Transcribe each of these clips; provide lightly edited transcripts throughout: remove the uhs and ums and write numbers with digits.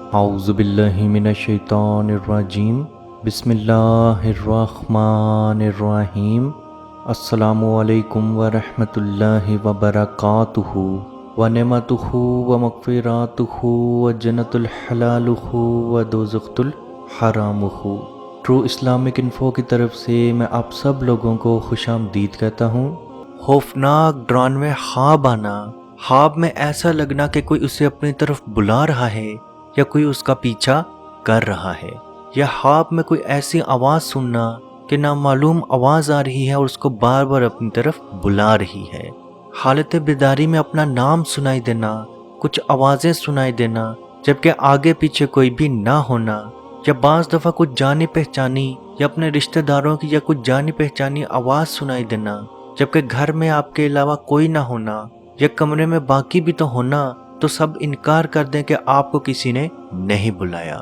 اعوذ باللہ من الشیطان الرجیم بسم اللہ الرحمن الرحیم السلام علیکم ورحمۃ اللہ وبرکاتہ ونعمتہ ومغفراتہ وجنت الحلالہ ودوزخت الحرامہ۔ ٹرو اسلامک انفو کی طرف سے میں آپ سب لوگوں کو خوش آمدید کہتا ہوں۔ خوفناک ڈرانوے خواب آنا، خواب میں ایسا لگنا کہ کوئی اسے اپنی طرف بلا رہا ہے یا کوئی اس کا پیچھا کر رہا ہے، یا خواب میں کوئی ایسی آواز سننا کہ نامعلوم آواز آ رہی ہے اور اس کو بار بار اپنی طرف بلا رہی ہے۔ حالت بیداری میں اپنا نام سنائی دینا، کچھ آوازیں سنائی دینا جبکہ آگے پیچھے کوئی بھی نہ ہونا، یا بعض دفعہ کچھ جانی پہچانی یا اپنے رشتہ داروں کی یا کچھ جانی پہچانی آواز سنائی دینا جبکہ گھر میں آپ کے علاوہ کوئی نہ ہونا، یا کمرے میں باقی بھی تو ہونا تو سب انکار کر دیں کہ آپ کو کسی نے نہیں بلایا۔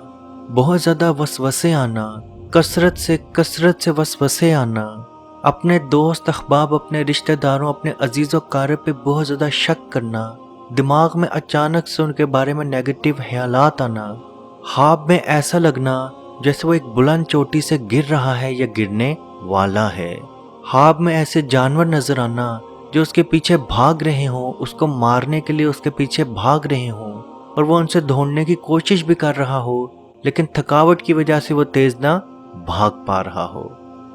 بہت زیادہ وسوسے آنا، کثرت سے وسوسے آنا، اپنے دوست احباب، اپنے رشتہ داروں، اپنے عزیز و اقارب پہ بہت زیادہ شک کرنا، دماغ میں اچانک سے ان کے بارے میں نیگیٹو خیالات آنا، خواب میں ایسا لگنا جیسے وہ ایک بلند چوٹی سے گر رہا ہے یا گرنے والا ہے، خواب میں ایسے جانور نظر آنا جو اس کے پیچھے بھاگ رہے ہوں، اس کو مارنے کے لیے اس کے پیچھے بھاگ رہے ہوں اور وہ ان سے ڈھونڈنے کی کوشش بھی کر رہا ہو لیکن تھکاوٹ کی وجہ سے وہ تیز نہ بھاگ پا رہا ہو۔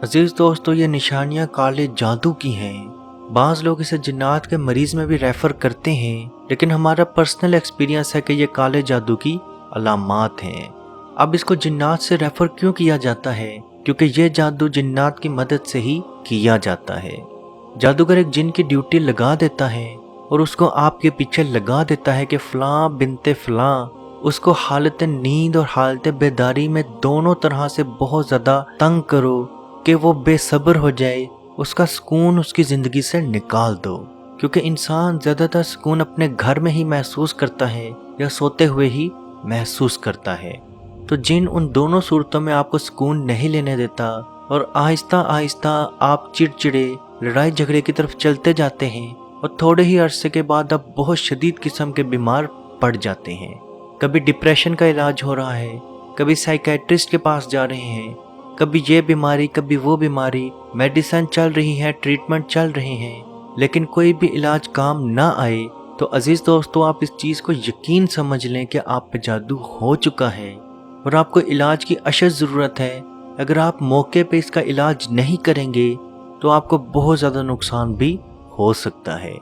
عزیز دوستو، یہ نشانیاں کالے جادو کی ہیں۔ بعض لوگ اسے جنات کے مریض میں بھی ریفر کرتے ہیں، لیکن ہمارا پرسنل ایکسپیرینس ہے کہ یہ کالے جادو کی علامات ہیں۔ اب اس کو جنات سے ریفر کیوں کیا جاتا ہے؟ کیونکہ یہ جادو جنات کی مدد سے ہی کیا جاتا ہے۔ جادوگر ایک جن کی ڈیوٹی لگا دیتا ہے اور اس کو آپ کے پیچھے لگا دیتا ہے کہ فلاں بنت فلاں اس کو حالت نیند اور حالت بیداری میں دونوں طرح سے بہت زیادہ تنگ کرو کہ وہ بے صبر ہو جائے، اس کا سکون اس کی زندگی سے نکال دو، کیونکہ انسان زیادہ تر سکون اپنے گھر میں ہی محسوس کرتا ہے یا سوتے ہوئے ہی محسوس کرتا ہے۔ تو جن ان دونوں صورتوں میں آپ کو سکون نہیں لینے دیتا اور آہستہ آہستہ آپ چڑچڑے، لڑائی جھگڑے کی طرف چلتے جاتے ہیں اور تھوڑے ہی عرصے کے بعد آپ بہت شدید قسم کے بیمار پڑ جاتے ہیں۔ کبھی ڈپریشن کا علاج ہو رہا ہے، کبھی سائیکیٹرسٹ کے پاس جا رہے ہیں، کبھی یہ بیماری کبھی وہ بیماری، میڈیسن چل رہی ہے، ٹریٹمنٹ چل رہے ہیں، لیکن کوئی بھی علاج کام نہ آئے، تو عزیز دوستو آپ اس چیز کو یقین سمجھ لیں کہ آپ پہ جادو ہو چکا ہے اور آپ کو علاج کی اشد ضرورت ہے۔ اگر آپ موقع پہ اس کا علاج نہیں کریں گے تو آپ کو بہت زیادہ نقصان بھی ہو سکتا ہے۔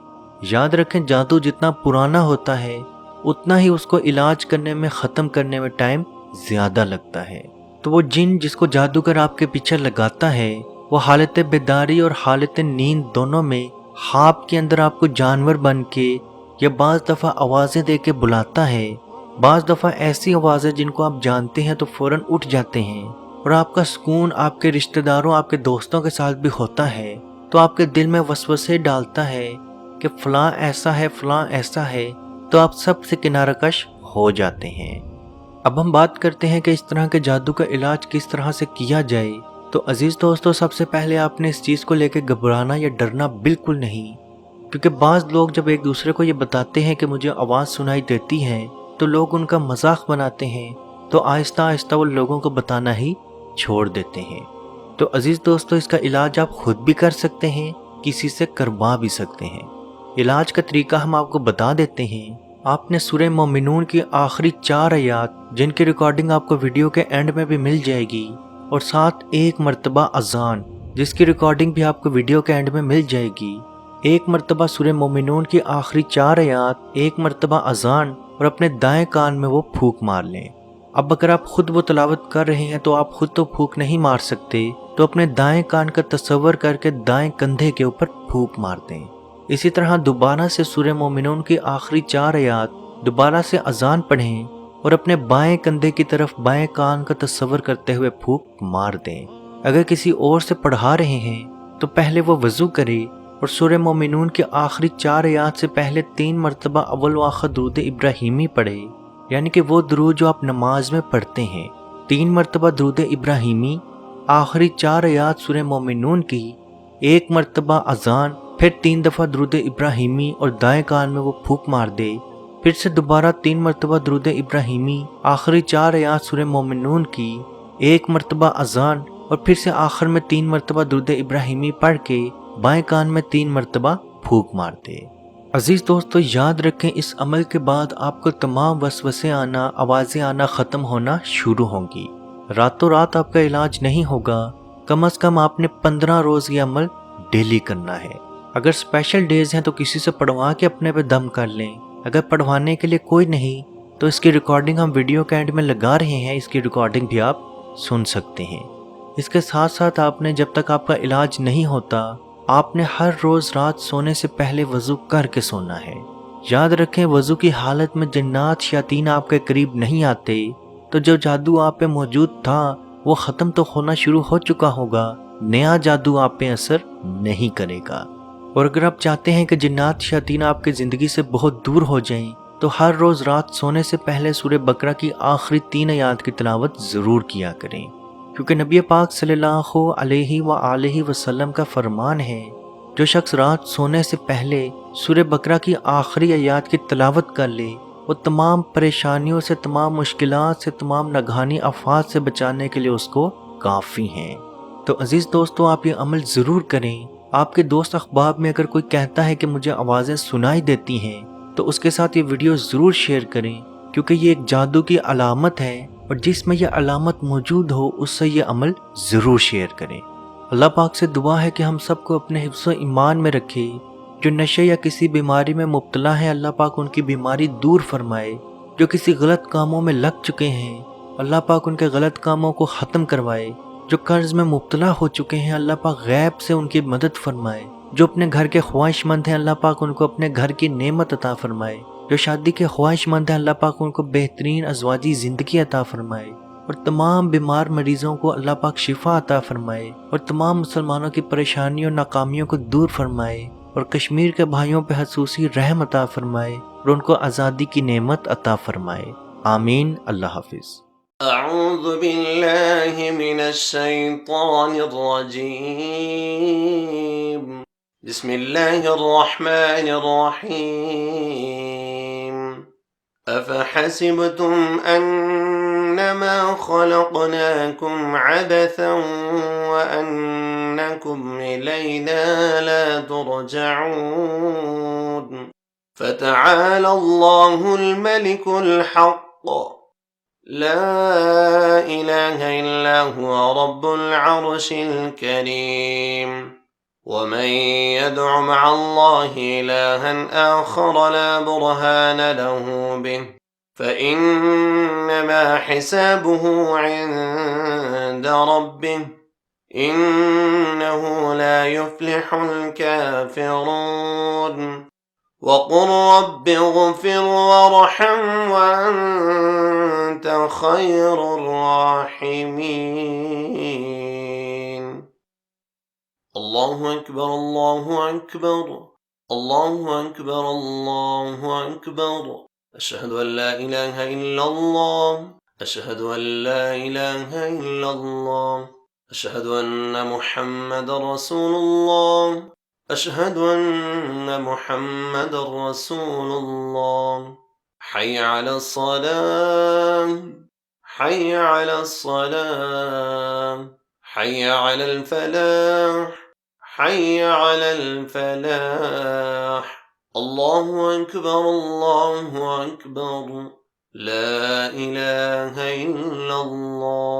یاد رکھیں، جادو جتنا پرانا ہوتا ہے اتنا ہی اس کو علاج کرنے میں، ختم کرنے میں ٹائم زیادہ لگتا ہے۔ تو وہ جن جس کو جادوگر آپ کے پیچھے لگاتا ہے، وہ حالت بیداری اور حالت نیند دونوں میں خواب کے اندر آپ کو جانور بن کے یا بعض دفعہ آوازیں دے کے بلاتا ہے، بعض دفعہ ایسی آوازیں جن کو آپ جانتے ہیں تو فوراً اٹھ جاتے ہیں اور آپ کا سکون آپ کے رشتہ داروں، آپ کے دوستوں کے ساتھ بھی ہوتا ہے، تو آپ کے دل میں وسوسے ڈالتا ہے کہ فلاں ایسا ہے، فلاں ایسا ہے، تو آپ سب سے کنارہ کش ہو جاتے ہیں۔ اب ہم بات کرتے ہیں کہ اس طرح کے جادو کا علاج کس طرح سے کیا جائے۔ تو عزیز دوستو، سب سے پہلے آپ نے اس چیز کو لے کے گھبرانا یا ڈرنا بالکل نہیں، کیونکہ بعض لوگ جب ایک دوسرے کو یہ بتاتے ہیں کہ مجھے آواز سنائی دیتی ہے تو لوگ ان کا مذاق بناتے ہیں، تو آہستہ آہستہ وہ لوگوں کو بتانا ہی چھوڑ دیتے ہیں۔ تو عزیز دوستو، اس کا علاج آپ خود بھی کر سکتے ہیں، کسی سے کروا بھی سکتے ہیں۔ علاج کا طریقہ ہم آپ کو بتا دیتے ہیں۔ آپ نے سورہ مومنون کی آخری 4 آیات، جن کی ریکارڈنگ آپ کو ویڈیو کے اینڈ میں بھی مل جائے گی، اور ساتھ ایک مرتبہ اذان، جس کی ریکارڈنگ بھی آپ کو ویڈیو کے اینڈ میں مل جائے گی۔ ایک مرتبہ سورہ مومنون کی آخری 4 آیات، ایک مرتبہ اذان، اور اپنے دائیں کان میں وہ پھونک مار لیں۔ اب اگر آپ خود وہ تلاوت کر رہے ہیں تو آپ خود تو پھونک نہیں مار سکتے، تو اپنے دائیں کان کا تصور کر کے دائیں کندھے کے اوپر پھونک مار دیں۔ اسی طرح دوبارہ سے سورہ مومنون کی آخری 4 آیات دوبارہ سے اذان پڑھیں اور اپنے بائیں کندھے کی طرف بائیں کان کا تصور کرتے ہوئے پھونک مار دیں۔ اگر کسی اور سے پڑھا رہے ہیں تو پہلے وہ وضو کرے اور سورہ مومنون کی آخری 4 آیات سے پہلے 3 مرتبہ اول و آخر درود ابراہیمی پڑھے، یعنی کہ وہ درود جو آپ نماز میں پڑھتے ہیں۔ 3 مرتبہ درود ابراہیمی، آخری 4 آیات سورہ مومنون کی، 1 مرتبہ اذان، پھر 3 دفعہ درود ابراہیمی اور دائیں کان میں وہ پھونک مار دے۔ پھر پھر سے دوبارہ 3 مرتبہ درود ابراہیمی، آخری 4 آیات سورہ مومنون کی، 1 مرتبہ اذان اور پھر سے آخر میں 3 مرتبہ درود ابراہیمی پڑھ کے بائیں کان میں 3 مرتبہ پھونک مار دے۔ عزیز دوستو، یاد رکھیں اس عمل کے بعد آپ کو تمام وسوسے آنا، آوازیں آنا ختم ہونا شروع ہوں گی۔ راتوں رات آپ کا علاج نہیں ہوگا، کم از کم آپ نے 15 روز یہ عمل ڈیلی کرنا ہے۔ اگر اسپیشل ڈیز ہیں تو کسی سے پڑھوا کے اپنے پہ دم کر لیں، اگر پڑھوانے کے لیے کوئی نہیں تو اس کی ریکارڈنگ ہم ویڈیو کے اینڈ میں لگا رہے ہیں، اس کی ریکارڈنگ بھی آپ سن سکتے ہیں۔ اس کے ساتھ ساتھ آپ نے جب تک آپ کا علاج نہیں ہوتا، آپ نے ہر روز رات سونے سے پہلے وضو کر کے سونا ہے۔ یاد رکھیں وضو کی حالت میں جنات شیاطین آپ کے قریب نہیں آتے، تو جو جادو آپ پہ موجود تھا وہ ختم تو ہونا شروع ہو چکا ہوگا، نیا جادو آپ پہ اثر نہیں کرے گا۔ اور اگر آپ چاہتے ہیں کہ جنات شیاطین آپ کی زندگی سے بہت دور ہو جائیں تو ہر روز رات سونے سے پہلے سورہ بقرہ کی آخری 3 آیات کی تلاوت ضرور کیا کریں، کیونکہ نبی پاک صلی اللہ علیہ وآلہ وسلم کا فرمان ہے، جو شخص رات سونے سے پہلے سورہ بقرہ کی آخری آیات کی تلاوت کر لے وہ تمام پریشانیوں سے، تمام مشکلات سے، تمام ناگہانی آفات سے بچانے کے لیے اس کو کافی ہیں۔ تو عزیز دوستو، آپ یہ عمل ضرور کریں۔ آپ کے دوست احباب میں اگر کوئی کہتا ہے کہ مجھے آوازیں سنائی دیتی ہیں تو اس کے ساتھ یہ ویڈیو ضرور شیئر کریں، کیونکہ یہ ایک جادو کی علامت ہے، اور جس میں یہ علامت موجود ہو اس سے یہ عمل ضرور شیئر کریں۔ اللہ پاک سے دعا ہے کہ ہم سب کو اپنے حفظ و ایمان میں رکھے۔ جو نشے یا کسی بیماری میں مبتلا ہیں، اللہ پاک ان کی بیماری دور فرمائے۔ جو کسی غلط کاموں میں لگ چکے ہیں، اللہ پاک ان کے غلط کاموں کو ختم کروائے۔ جو قرض میں مبتلا ہو چکے ہیں، اللہ پاک غیب سے ان کی مدد فرمائے۔ جو اپنے گھر کے خواہش مند ہیں، اللہ پاک ان کو اپنے گھر کی نعمت عطا فرمائے۔ جو شادی کے خواہش مند ہیں، اللہ پاک ان کو بہترین ازواجی زندگی عطا فرمائے، اور تمام بیمار مریضوں کو اللہ پاک شفا عطا فرمائے، اور تمام مسلمانوں کی پریشانیوں ناکامیوں کو دور فرمائے، اور کشمیر کے بھائیوں پہ خصوصی رحم عطا فرمائے، اور ان کو آزادی کی نعمت عطا فرمائے۔ آمین۔ اللہ حافظ۔ أعوذ بالله من الشيطان الرجيم. بسم الله الرحمن الرحيم. أفحسبتم أنما خلقناكم عبثا وأنكم إلينا لا ترجعون. فتعالى الله الملك الحق، لا إله إلا هو رب العرش الكريم. ومن يدع مع الله إلها آخر لا برهان له به فإنما حسابه عند ربه إنه لا يفلح الكافرون. وقل رب اغفر وارحم وأنت خير الراحمين. الله أكبر الله أكبر الله أكبر الله أكبر. أشهد أن لا إله إلا الله أشهد أن لا إله إلا الله أشهد أن محمد رسول الله أشهد أن محمد رسول الله. حي على الصلاة حي على الصلاة حي على الفلاح حي على الفلاح. الله أكبر الله أكبر لا إله إلا الله.